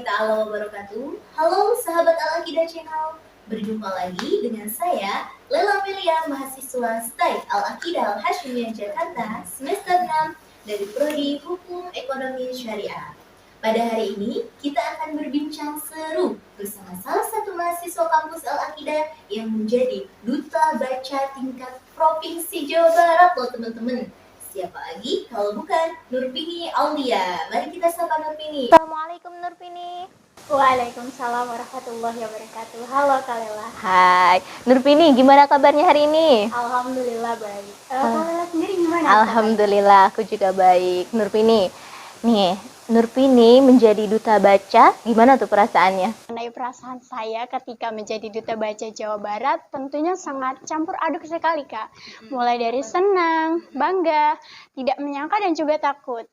warahmatullahi ta'ala wabarakatuh. Halo sahabat Al-Aqidah Channel. Berjumpa lagi dengan saya, Lela Melia, mahasiswa STAI Al-Aqidah Al-Hashimiyah Jakarta, semester 6 dari Prodi Hukum Ekonomi Syariah. Pada hari ini, kita akan berbincang seru bersama salah satu mahasiswa kampus Al-Aqidah yang menjadi Duta Baca tingkat Provinsi Jawa Barat loh teman-teman. Siapa lagi kalau bukan Nurpini Aulia. Mari kita sapa Nurpini. Assalamualaikum Nurpini. Waalaikumsalam warahmatullahi wabarakatuh. Halo Kak Lela. Hai Nurpini, gimana kabarnya hari ini? Alhamdulillah baik. Kak Lela sendiri gimana? Alhamdulillah, aku juga baik. Nurpini, nih Nurpini menjadi Duta Baca, gimana tuh perasaannya? Mengenai perasaan saya ketika menjadi Duta Baca Jawa Barat tentunya sangat campur aduk sekali Kak. Mulai dari senang, bangga, tidak menyangka dan juga takut.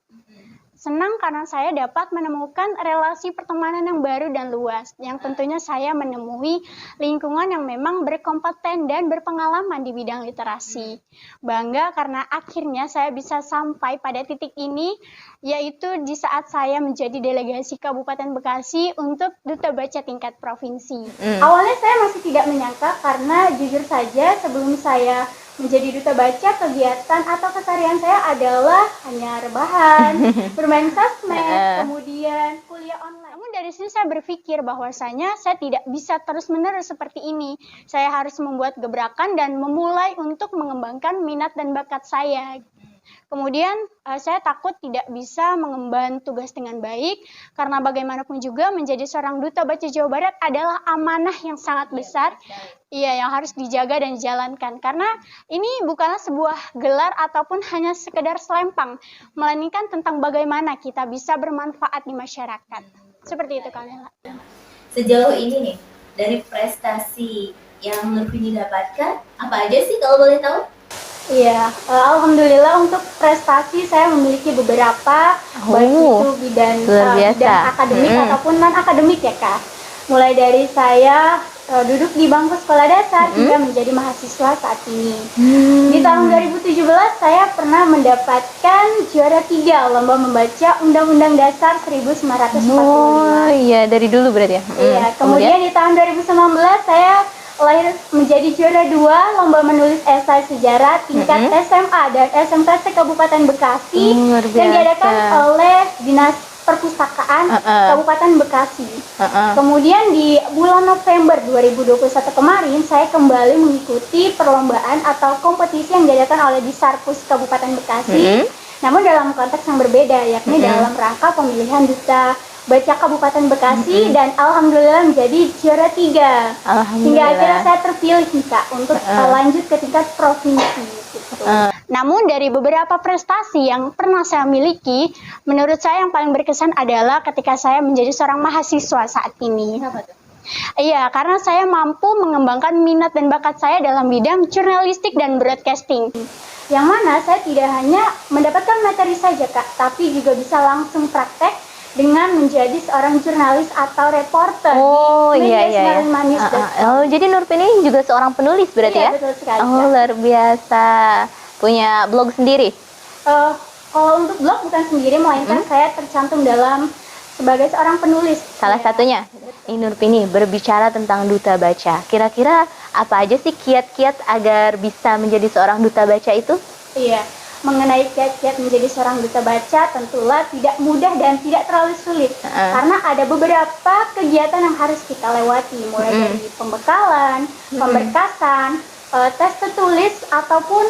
Senang karena saya dapat menemukan relasi pertemanan yang baru dan luas, yang tentunya saya menemui lingkungan yang memang berkompeten dan berpengalaman di bidang literasi. Bangga karena akhirnya saya bisa sampai pada titik ini, yaitu di saat saya menjadi delegasi Kabupaten Bekasi untuk Duta Baca tingkat provinsi. Awalnya saya masih tidak menyangka karena jujur saja sebelum saya menjadi duta baca, kegiatan atau keseharian saya adalah hanya rebahan, bermain sosmed, kemudian kuliah online. Namun dari sini saya berpikir bahwasanya saya tidak bisa terus-menerus seperti ini. Saya harus membuat gebrakan dan memulai untuk mengembangkan minat dan bakat saya. Kemudian saya takut tidak bisa mengemban tugas dengan baik karena bagaimanapun juga menjadi seorang Duta Baca Jawa Barat adalah amanah yang sangat besar. Iya, yang harus dijaga dan dijalankan karena ini bukanlah sebuah gelar ataupun hanya sekedar selempang, melainkan tentang bagaimana kita bisa bermanfaat di masyarakat. Seperti itu Kak Lela. Sejauh ini nih, dari prestasi yang Nurpini dapatkan, apa aja sih kalau boleh tahu? Iya, alhamdulillah untuk prestasi saya memiliki beberapa, baik itu bidang akademik ataupun non akademik ya Kak. Mulai dari saya duduk di bangku sekolah dasar hingga menjadi mahasiswa saat ini. Di tahun 2017 saya pernah mendapatkan juara 3 lomba membaca Undang-Undang Dasar 1945. Oh iya, dari dulu berarti ya? Iya, kemudian di tahun 2019 saya lahir menjadi juara 2 lomba menulis esai sejarah tingkat SMA dan SMK Kabupaten Bekasi yang diadakan oleh Dinas Perpustakaan Kabupaten Bekasi. Kemudian di bulan November 2021 kemarin saya kembali mengikuti perlombaan atau kompetisi yang diadakan oleh Disarpus Kabupaten Bekasi. Namun dalam konteks yang berbeda, yakni dalam rangka pemilihan Duta Baca Kabupaten Bekasi dan alhamdulillah menjadi juara 3. Hingga akhirnya saya terpilih nih Kak untuk lanjut ke tingkat provinsi gitu. Namun dari beberapa prestasi yang pernah saya miliki, menurut saya yang paling berkesan adalah ketika saya menjadi seorang mahasiswa saat ini. Iya, karena saya mampu mengembangkan minat dan bakat saya dalam bidang jurnalistik dan broadcasting. Yang mana saya tidak hanya mendapatkan materi saja Kak, tapi juga bisa langsung praktek dengan menjadi seorang jurnalis atau reporter di media Newsroom. Oh, jadi Nurpini juga seorang penulis berarti ya? Betul sekali. Oh, luar biasa. Punya blog sendiri? Kalau untuk blog bukan sendiri, melainkan saya tercantum dalam sebagai seorang penulis. Salah satunya, Nurpini berbicara tentang Duta Baca. Kira-kira apa aja sih kiat-kiat agar bisa menjadi seorang Duta Baca itu? Iya. Mengenai kiat-kiat menjadi seorang duta baca tentulah tidak mudah dan tidak terlalu sulit karena ada beberapa kegiatan yang harus kita lewati mulai dari pembekalan, pemberkasan, tes tertulis ataupun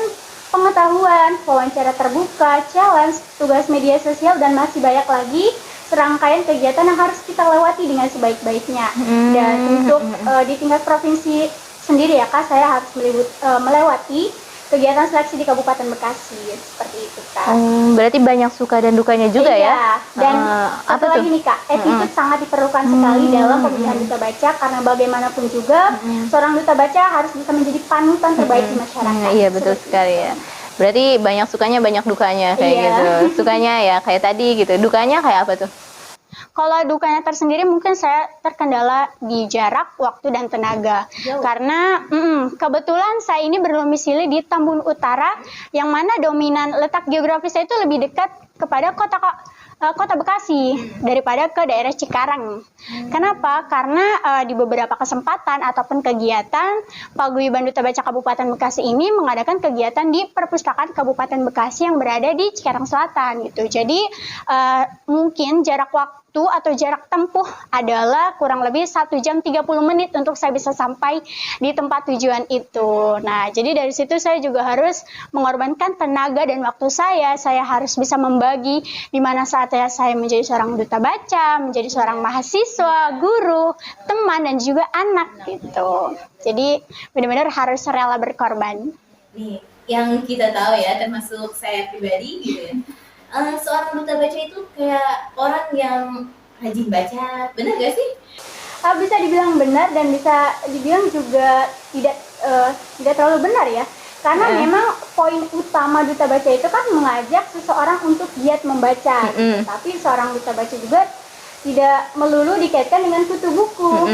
pengetahuan, wawancara terbuka, challenge, tugas media sosial dan masih banyak lagi serangkaian kegiatan yang harus kita lewati dengan sebaik-baiknya. Dan untuk di tingkat provinsi sendiri ya Kak, saya harus melewati kegiatan seleksi di Kabupaten Bekasi, seperti itu Kak. Berarti banyak suka dan dukanya juga ya? Dan satu lagi nih Kak, attitude sangat diperlukan sekali dalam pemilihan duta baca karena bagaimanapun juga seorang duta baca harus bisa menjadi panutan terbaik di masyarakat. Iya betul sekali ya. Berarti banyak sukanya banyak dukanya kayak gitu. Sukanya ya kayak tadi gitu, dukanya kayak apa tuh? Kalau dukanya tersendiri mungkin saya terkendala di jarak, waktu, dan tenaga. Karena kebetulan saya ini berdomisili di Tambun Utara, yang mana dominan letak geografisnya itu lebih dekat kepada kota Kota Bekasi daripada ke daerah Cikarang. Kenapa? Karena di beberapa kesempatan ataupun kegiatan Paguyuban Duta Baca Kabupaten Bekasi ini mengadakan kegiatan di Perpustakaan Kabupaten Bekasi yang berada di Cikarang Selatan gitu. Jadi mungkin jarak waktu atau jarak tempuh adalah kurang lebih 1 jam 30 menit untuk saya bisa sampai di tempat tujuan itu. Nah, jadi dari situ saya juga harus mengorbankan tenaga dan waktu saya harus bisa membagi di mana saatnya saya menjadi seorang duta baca, menjadi seorang mahasiswa, guru, teman, dan juga anak gitu. Jadi benar-benar harus rela berkorban. Nih, yang kita tahu ya, termasuk saya pribadi gitu ya. Seorang duta baca itu kayak orang yang rajin baca, benar gak sih? Bisa dibilang benar dan bisa dibilang juga tidak terlalu benar ya. Karena memang poin utama duta baca itu kan mengajak seseorang untuk giat membaca. Tapi seorang duta baca juga tidak melulu dikaitkan dengan kutu buku.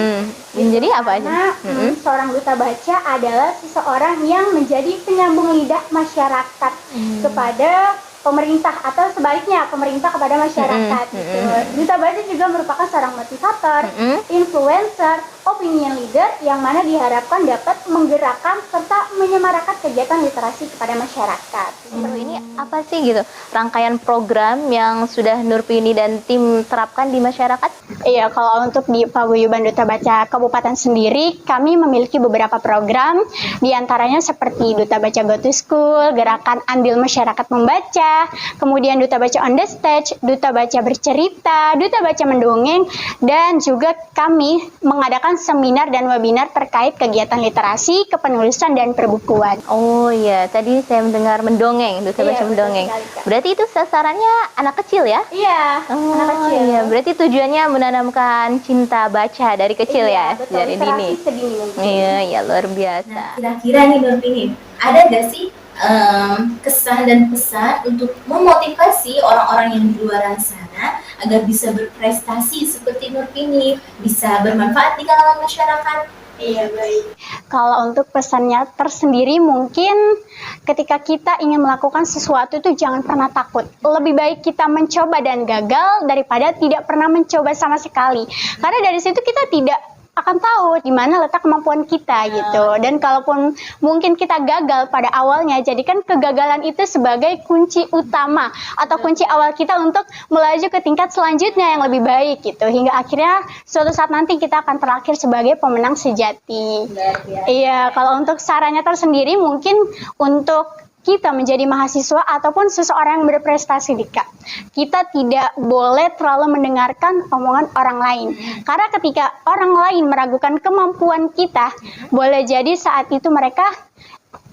Jadi apa aja? Karena seorang duta baca adalah seseorang yang menjadi penyambung lidah masyarakat kepada pemerintah atau sebaliknya pemerintah kepada masyarakat gitu. Duta baca juga merupakan seorang motivator, influencer, opinion leader yang mana diharapkan dapat menggerakkan serta menyemarakan kegiatan literasi kepada masyarakat. Ini apa sih gitu rangkaian program yang sudah Nurpini dan tim terapkan di masyarakat? Iya, kalau untuk di Paguyuban Duta Baca Kabupaten sendiri, kami memiliki beberapa program, diantaranya seperti Duta Baca Go to School, Gerakan Andil Masyarakat Membaca, kemudian Duta Baca on the Stage, Duta Baca Bercerita, Duta Baca Mendongeng, dan juga kami mengadakan seminar dan webinar terkait kegiatan literasi, kepenulisan, dan perbukuan. Oh iya, tadi saya mendengar mendongeng, Duta Baca Mendongeng. Berarti itu sasarannya anak kecil ya? Iya, anak kecil. Iya, berarti tujuannya menanamkan cinta baca dari kecil ya, betul, dari dini. Iya, luar biasa. Nah, kira-kira nih Nurpini, ada gak sih kesan dan pesan untuk memotivasi orang-orang yang di luar sana agar bisa berprestasi seperti Nurpini, bisa bermanfaat di kalangan masyarakat? Iya, baik. Kalau untuk pesannya tersendiri mungkin ketika kita ingin melakukan sesuatu itu jangan pernah takut. Lebih baik kita mencoba dan gagal daripada tidak pernah mencoba sama sekali. Karena dari situ kita tidak akan tahu di mana letak kemampuan kita gitu. Dan kalaupun mungkin kita gagal pada awalnya, jadikan kegagalan itu sebagai kunci utama atau kunci awal kita untuk melaju ke tingkat selanjutnya yang lebih baik gitu. Hingga akhirnya suatu saat nanti kita akan terakhir sebagai pemenang sejati. Iya, kalau untuk sarannya tersendiri mungkin untuk kita menjadi mahasiswa ataupun seseorang yang berprestasi, Dika, kita tidak boleh terlalu mendengarkan omongan orang lain. Karena ketika orang lain meragukan kemampuan kita, boleh jadi saat itu mereka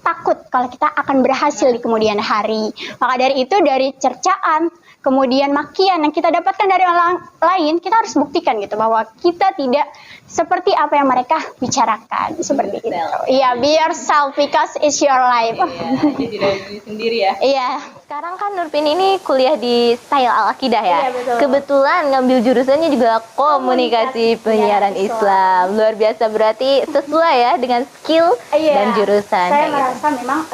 takut kalau kita akan berhasil di kemudian hari. Maka dari itu, dari cercaan, kemudian makian yang kita dapatkan dari orang lain, kita harus buktikan gitu bahwa kita tidak seperti apa yang mereka bicarakan. Seperti itu. Iya, be yourself because it's your life. Jadi diri sendiri ya. Iya. Sekarang kan Nurpini ini kuliah di Style Al-Aqidah ya. Iya, betul. Kebetulan ngambil jurusannya juga komunikasi penyiaran Islam. Luar biasa, berarti sesuai ya dengan skill dan jurusan. Saya merasa memang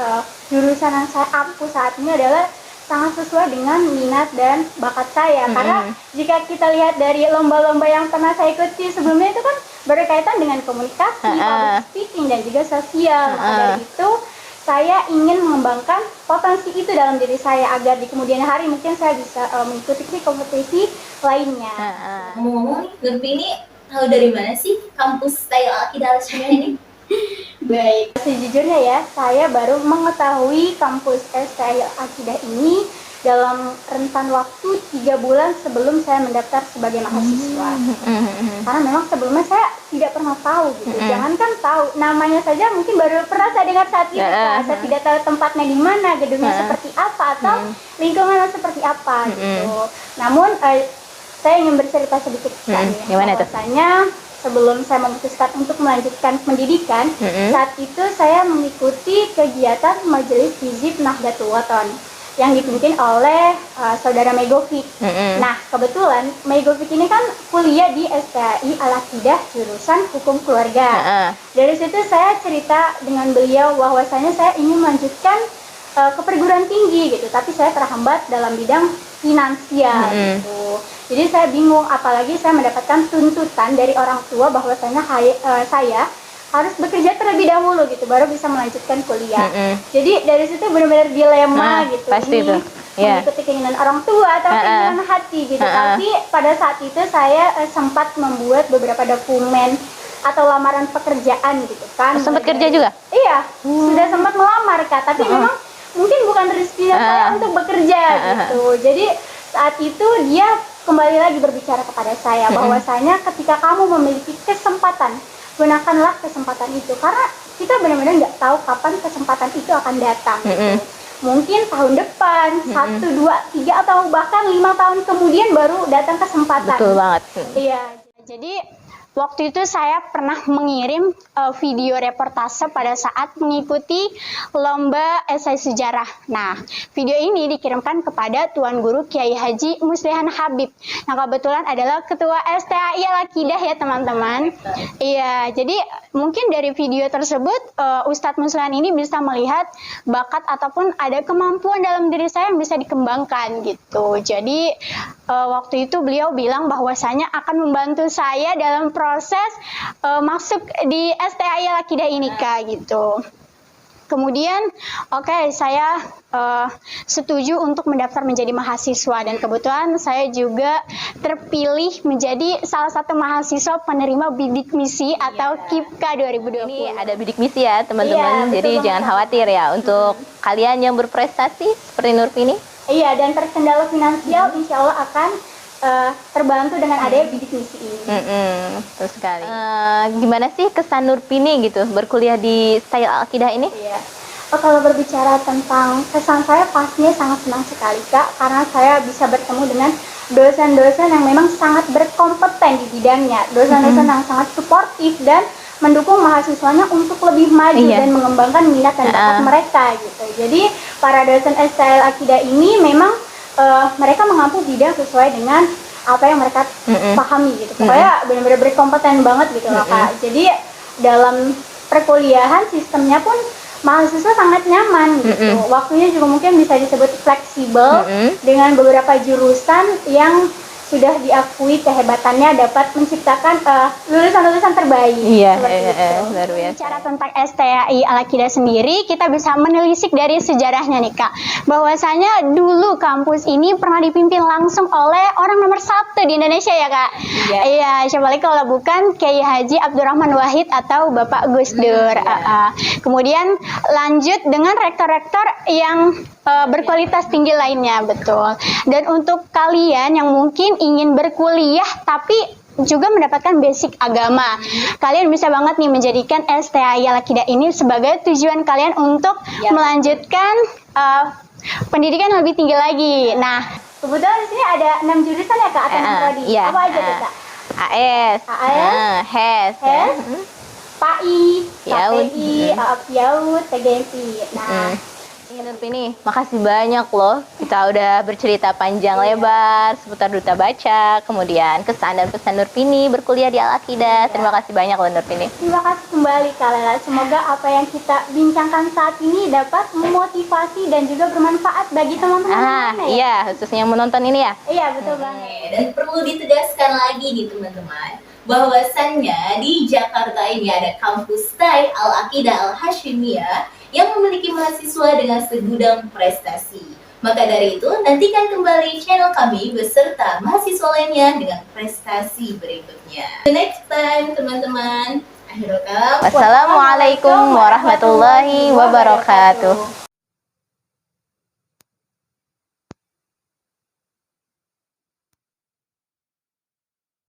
jurusan yang saya ampu saat ini adalah sangat sesuai dengan minat dan bakat saya. Karena jika kita lihat dari lomba-lomba yang pernah saya ikuti sebelumnya itu kan berkaitan dengan komunikasi, public speaking, dan juga sosial. Maka dari itu saya ingin mengembangkan potensi itu dalam diri saya agar di kemudian hari mungkin saya bisa mengikuti kompetisi lainnya. Ngomong-ngomong nih, Nurpini tahu dari mana sih kampus Style Al-Aqidah Al-Syariah ini? Baik, sejujurnya ya, saya baru mengetahui kampus Style Al-Aqidah ini dalam rentan waktu 3 bulan sebelum saya mendaftar sebagai mahasiswa. Karena memang sebelumnya saya tidak pernah tahu gitu. Jangankan tahu, namanya saja mungkin baru pernah saya dengar saat ini. Saya tidak tahu tempatnya di mana, gedungnya seperti apa, atau lingkungannya seperti apa gitu. Namun saya ingin bercerita sedikit bahwasanya sebelum saya memutuskan untuk melanjutkan pendidikan, saat itu saya mengikuti kegiatan Majelis Hizib Nahdlatul Wathon yang dipimpin oleh saudara Megovic. Nah, kebetulan Megovic ini kan kuliah di STAI Al-Aqidah jurusan Hukum Keluarga. Dari situ saya cerita dengan beliau bahwasanya saya ingin melanjutkan ke perguruan tinggi gitu, tapi saya terhambat dalam bidang finansial gitu. Jadi saya bingung, apalagi saya mendapatkan tuntutan dari orang tua bahwasanya saya harus bekerja terlebih dahulu gitu baru bisa melanjutkan kuliah. Jadi dari situ benar-benar dilema gitu. Pasti ini tuh. Yeah. mengikuti keinginan orang tua atau keinginan hati gitu. Tapi pada saat itu saya sempat membuat beberapa dokumen atau lamaran pekerjaan gitu kan. Sempat kerja juga? Iya, sudah sempat melamar Kak, tapi memang mungkin bukan rezekinya saya untuk bekerja gitu. Jadi saat itu dia kembali lagi berbicara kepada saya bahwasanya ketika kamu memiliki kesempatan, gunakanlah kesempatan itu karena kita benar-benar nggak tahu kapan kesempatan itu akan datang. Gitu. Mungkin tahun depan, 1, 2, 3 atau bahkan 5 tahun kemudian baru datang kesempatan. Betul banget. Iya. Jadi waktu itu saya pernah mengirim video reportase pada saat mengikuti lomba esai sejarah. Nah, video ini dikirimkan kepada Tuan Guru Kiai Haji Muslihan Habib. Nah, kebetulan adalah Ketua STAI Al-Aqidah ya teman-teman. Iya, jadi mungkin dari video tersebut Ustadz Muslihan ini bisa melihat bakat ataupun ada kemampuan dalam diri saya yang bisa dikembangkan gitu. Jadi waktu itu beliau bilang bahwasanya akan membantu saya dalam proses masuk di STAI Al-Aqidah ini Kak gitu. Kemudian saya setuju untuk mendaftar menjadi mahasiswa dan kebetulan saya juga terpilih menjadi salah satu mahasiswa penerima bidik misi atau KIPKA 2020. Ini ada bidik misi ya teman-teman, jadi jangan khawatir ya untuk kalian yang berprestasi seperti Nurpini. Iya, dan terkendala finansial insya Allah akan terbantu dengan adanya bidik misi ini. Betul sekali. Gimana sih kesan Nurpini gitu berkuliah di Style Al-Aqidah ini? Iya. Kalau berbicara tentang kesan saya pastinya sangat senang sekali Kak, karena saya bisa bertemu dengan dosen-dosen yang memang sangat berkompeten di bidangnya, dosen-dosen yang sangat suportif dan mendukung mahasiswanya untuk lebih maju dan mengembangkan minat dan bakat mereka gitu. Jadi para dosen STL Al-Aqidah ini memang mereka mengampu bidang sesuai dengan apa yang mereka pahami gitu. Pokoknya benar-benar berkompeten banget gitu loh Kak. Jadi dalam perkuliahan sistemnya pun mahasiswa sangat nyaman gitu. Waktunya juga mungkin bisa disebut fleksibel dengan beberapa jurusan yang sudah diakui kehebatannya dapat menciptakan lulusan-lulusan terbaik. Iya, luar biasa. Bicara tentang STAI Al-Aqidah sendiri, kita bisa menelisik dari sejarahnya nih Kak. Bahwasanya dulu kampus ini pernah dipimpin langsung oleh orang nomor 1 di Indonesia ya Kak. Iya, siapa lagi kalau bukan Kiai Haji Abdurrahman Wahid atau Bapak Gus Dur. Kemudian lanjut dengan rektor-rektor yang berkualitas tinggi lainnya, betul. Dan untuk kalian yang mungkin ingin berkuliah tapi juga mendapatkan basic agama, kalian bisa banget nih menjadikan STAI Al-Aqidah ini sebagai tujuan kalian untuk melanjutkan pendidikan yang lebih tinggi lagi. Nah, kebetulan di sini ada 6 jurusan ya Kak atau 6 prodi. Apa aja tuh Kak? AS, HES, PAI, KPI, PIAUD, TGMI. Nah, Nurpini, makasih banyak loh. Kita udah bercerita panjang lebar seputar Duta Baca, kemudian kesan dan pesan Nurpini berkuliah di Al-Aqidah. Terima kasih banyak loh Nurpini. Terima kasih kembali Kak Lela. Semoga apa yang kita bincangkan saat ini dapat memotivasi dan juga bermanfaat bagi teman-teman. Iya, khususnya yang menonton ini ya. Iya, betul banget. Dan perlu ditegaskan lagi nih teman-teman, bahwasannya di Jakarta ini ada kampus Style Al-Aqidah Al-Hashimiyah yang memiliki mahasiswa dengan segudang prestasi. Maka dari itu, nantikan kembali channel kami beserta mahasiswa lainnya dengan prestasi berikutnya. The next time, teman-teman. Akhirul kalam. Wassalamualaikum warahmatullahi wabarakatuh.